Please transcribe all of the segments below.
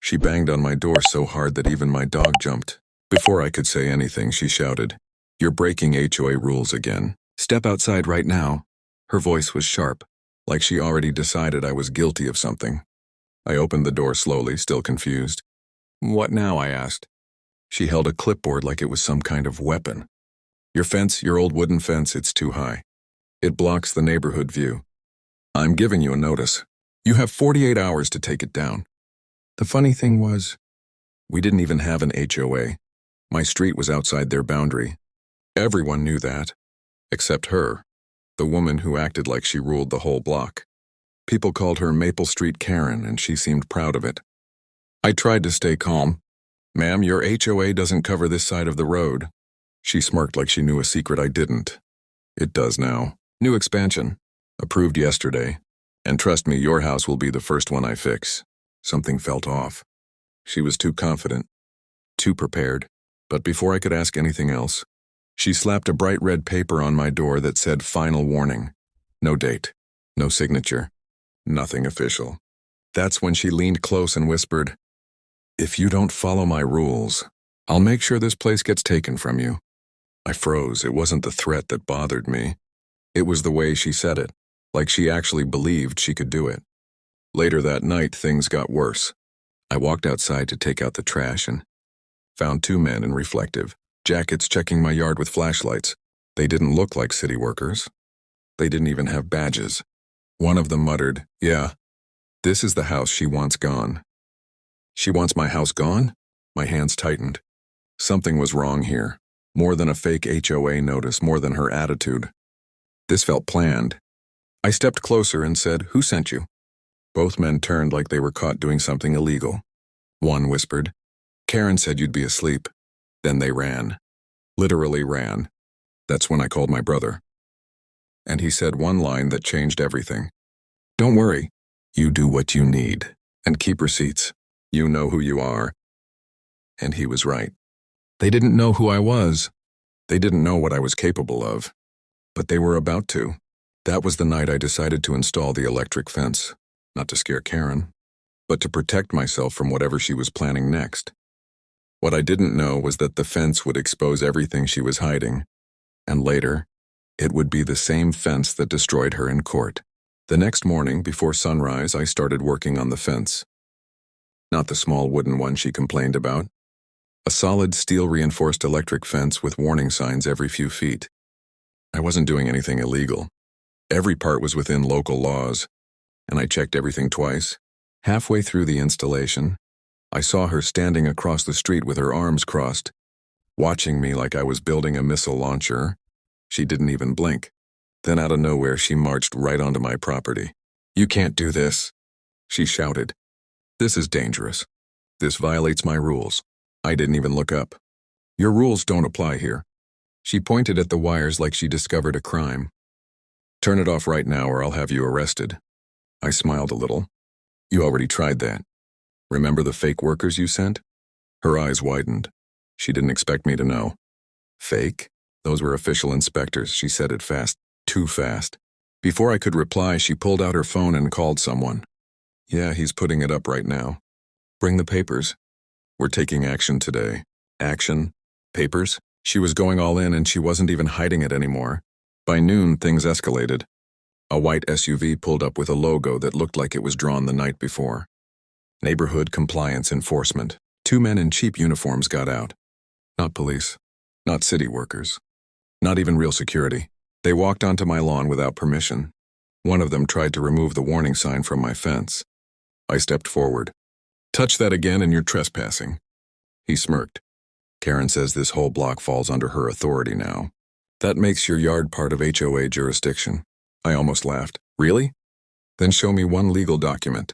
She banged on my door so hard that even my dog jumped. Before I could say anything, she shouted, "You're breaking HOA rules again. Step outside right now." Her voice was sharp, like she already decided I was guilty of something. I opened the door slowly, still confused. "What now?" I asked. She held a clipboard like it was some kind of weapon. "Your fence, your old wooden fence, it's too high. It blocks the neighborhood view. I'm giving you a notice. You have 48 hours to take it down." The funny thing was, we didn't even have an HOA. My street was outside their boundary. Everyone knew that, except her, the woman who acted like she ruled the whole block. People called her Maple Street Karen, and she seemed proud of it. I tried to stay calm. "Ma'am, your HOA doesn't cover this side of the road." She smirked like she knew a secret I didn't. "It does now. New expansion. Approved yesterday. And trust me, your house will be the first one I fix." Something felt off. She was too confident, too prepared. But before I could ask anything else, she slapped a bright red paper on my door that said "Final Warning." No date, no signature, nothing official. That's when she leaned close and whispered, "If you don't follow my rules, I'll make sure this place gets taken from you." I froze. It wasn't the threat that bothered me. It was the way she said it, like she actually believed she could do it. Later that night, things got worse. I walked outside to take out the trash and found two men in reflective jackets checking my yard with flashlights. They didn't look like city workers. They didn't even have badges. One of them muttered, "Yeah, this is the house she wants gone." "She wants my house gone?" My hands tightened. Something was wrong here. More than a fake HOA notice, more than her attitude. This felt planned. I stepped closer and said, "Who sent you?" Both men turned like they were caught doing something illegal. One whispered, "Karen said you'd be asleep." Then they ran. Literally ran. That's when I called my brother. And he said one line that changed everything. "Don't worry. You do what you need. And keep receipts. You know who you are." And he was right. They didn't know who I was. They didn't know what I was capable of. But they were about to. That was the night I decided to install the electric fence. Not to scare Karen, but to protect myself from whatever she was planning next. What I didn't know was that the fence would expose everything she was hiding, and later, it would be the same fence that destroyed her in court. The next morning, before sunrise, I started working on the fence. Not the small wooden one she complained about. A solid steel-reinforced electric fence with warning signs every few feet. I wasn't doing anything illegal. Every part was within local laws, and I checked everything twice. Halfway through the installation, I saw her standing across the street with her arms crossed, watching me like I was building a missile launcher. She didn't even blink. Then out of nowhere, she marched right onto my property. "You can't do this," she shouted. "This is dangerous. This violates my rules." I didn't even look up. "Your rules don't apply here." She pointed at the wires like she discovered a crime. "Turn it off right now or I'll have you arrested." I smiled a little. "You already tried that. Remember the fake workers you sent?" Her eyes widened. She didn't expect me to know. "Fake? Those were official inspectors." She said it fast, too fast. Before I could reply, she pulled out her phone and called someone. "Yeah, he's putting it up right now. Bring the papers. We're taking action today." Action? Papers? She was going all in and she wasn't even hiding it anymore. By noon, things escalated. A white SUV pulled up with a logo that looked like it was drawn the night before. Neighborhood Compliance Enforcement. Two men in cheap uniforms got out. Not police. Not city workers. Not even real security. They walked onto my lawn without permission. One of them tried to remove the warning sign from my fence. I stepped forward. "Touch that again and you're trespassing." He smirked. "Karen says this whole block falls under her authority now. That makes your yard part of HOA jurisdiction." I almost laughed. "Really? Then show me one legal document."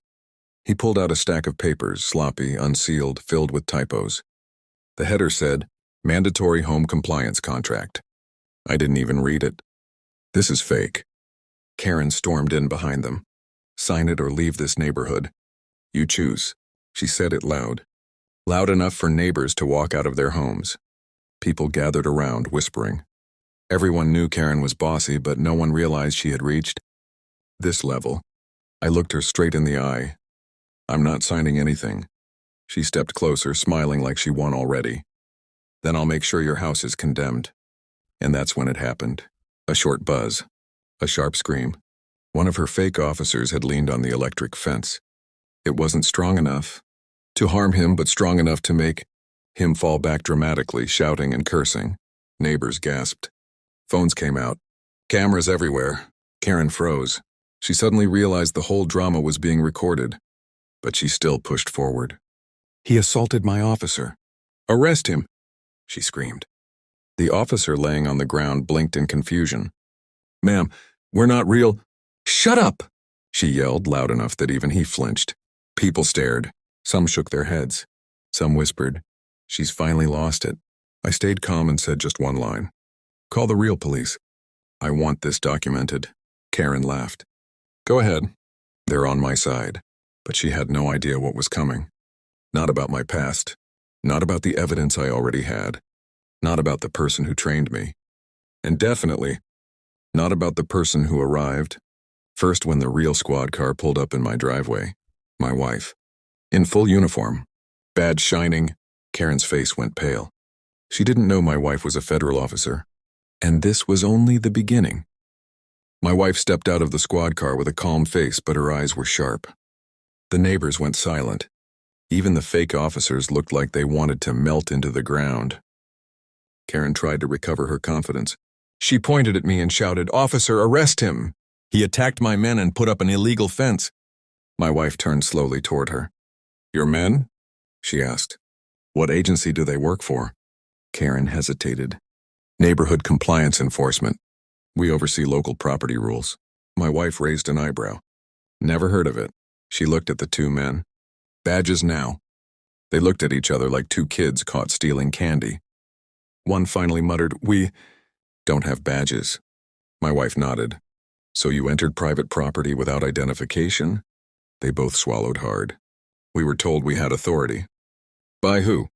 He pulled out a stack of papers, sloppy, unsealed, filled with typos. The header said, "Mandatory Home Compliance Contract." I didn't even read it. "This is fake." Karen stormed in behind them. "Sign it or leave this neighborhood. You choose." She said it loud. Loud enough for neighbors to walk out of their homes. People gathered around, whispering. Everyone knew Karen was bossy, but no one realized she had reached this level. I looked her straight in the eye. "I'm not signing anything. She stepped closer, smiling like she won already. Then I'll make sure your house is condemned. And that's when it happened. A short buzz. A sharp scream. One of her fake officers had leaned on the electric fence. It wasn't strong enough to harm him, but strong enough to make him fall back dramatically, shouting and cursing. Neighbors gasped. Phones came out. Cameras everywhere. Karen froze. She suddenly realized the whole drama was being recorded, but she still pushed forward. He assaulted my officer. Arrest him, she screamed. The officer laying on the ground blinked in confusion. Ma'am, we're not real. Shut up, she yelled loud enough that even he flinched. People stared. Some shook their heads. Some whispered, she's finally lost it. I stayed calm and said just one line. Call the real police. I want this documented. Karen laughed. Go ahead. They're on my side. But she had no idea what was coming. Not about my past. Not about the evidence I already had. Not about the person who trained me. And definitely not about the person who arrived. First, when the real squad car pulled up in my driveway. My wife. In full uniform. Badge shining. Karen's face went pale. She didn't know my wife was a federal officer. And this was only the beginning. My wife stepped out of the squad car with a calm face, but her eyes were sharp. The neighbors went silent. Even the fake officers looked like they wanted to melt into the ground. Karen tried to recover her confidence. She pointed at me and shouted, Officer, arrest him! He attacked my men and put up an illegal fence. My wife turned slowly toward her. Your men? She asked. What agency do they work for? Karen hesitated. Neighborhood Compliance Enforcement. We oversee local property rules. My wife raised an eyebrow. Never heard of it. She looked at the two men. Badges now. They looked at each other like two kids caught stealing candy. One finally muttered, We don't have badges. My wife nodded. So you entered private property without identification? They both swallowed hard. We were told we had authority. By who?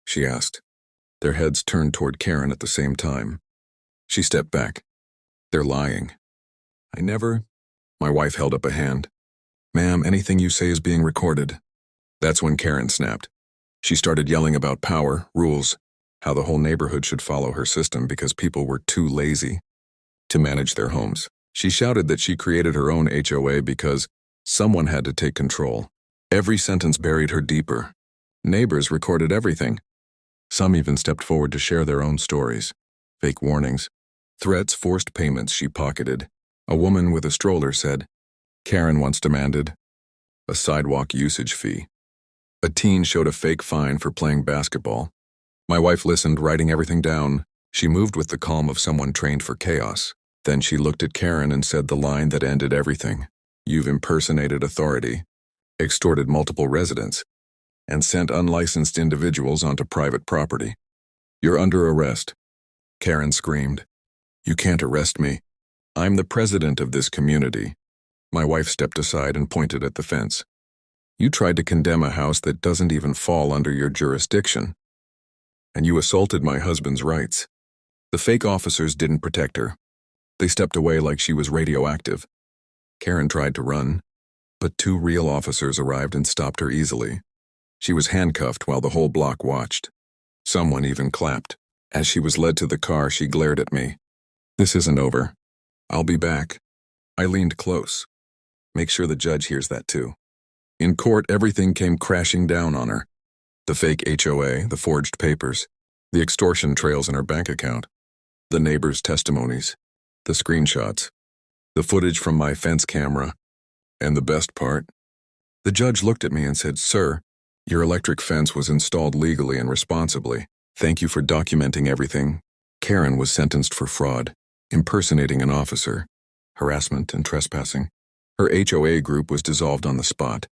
She asked. Their heads turned toward Karen at the same time. She stepped back. They're lying. I never. My wife held up a hand. Ma'am, anything you say is being recorded. That's when Karen snapped. She started yelling about power, rules, how the whole neighborhood should follow her system because people were too lazy to manage their homes. She shouted that she created her own HOA because someone had to take control. Every sentence buried her deeper. Neighbors recorded everything. Some even stepped forward to share their own stories. Fake warnings. Threats, forced payments she pocketed. A woman with a stroller said, Karen once demanded a sidewalk usage fee. A teen showed a fake fine for playing basketball. My wife listened, writing everything down. She moved with the calm of someone trained for chaos. Then she looked at Karen and said the line that ended everything. You've impersonated authority, extorted multiple residents, and sent unlicensed individuals onto private property. You're under arrest. Karen screamed. You can't arrest me. I'm the president of this community. My wife stepped aside and pointed at the fence. You tried to condemn a house that doesn't even fall under your jurisdiction. And you assaulted my husband's rights. The fake officers didn't protect her. They stepped away like she was radioactive. Karen tried to run, but two real officers arrived and stopped her easily. She was handcuffed while the whole block watched. Someone even clapped. As she was led to the car, she glared at me. This isn't over. I'll be back. I leaned close. Make sure the judge hears that too. In court, everything came crashing down on her. The fake HOA, the forged papers, the extortion trails in her bank account, the neighbors' testimonies, the screenshots, the footage from my fence camera, and the best part. The judge looked at me and said, Sir, your electric fence was installed legally and responsibly. Thank you for documenting everything. Karen was sentenced for fraud, impersonating an officer, harassment, and trespassing. Her HOA group was dissolved on the spot.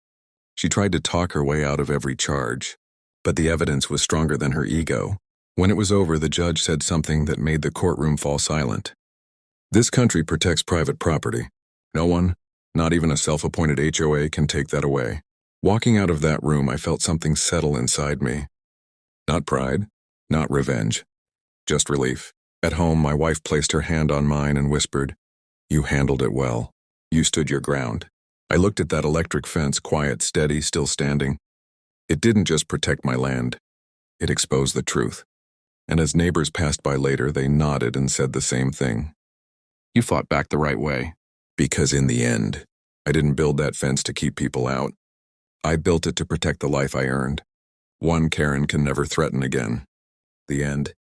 She tried to talk her way out of every charge, but the evidence was stronger than her ego. When it was over, the judge said something that made the courtroom fall silent. This country protects private property. No one, not even a self-appointed HOA, can take that away. Walking out of that room, I felt something settle inside me. Not pride, not revenge, just relief. At home, my wife placed her hand on mine and whispered, You handled it well. You stood your ground. I looked at that electric fence, quiet, steady, still standing. It didn't just protect my land, it exposed the truth. And as neighbors passed by later, they nodded and said the same thing. You fought back the right way. Because in the end, I didn't build that fence to keep people out. I built it to protect the life I earned. One Karen can never threaten again. The end.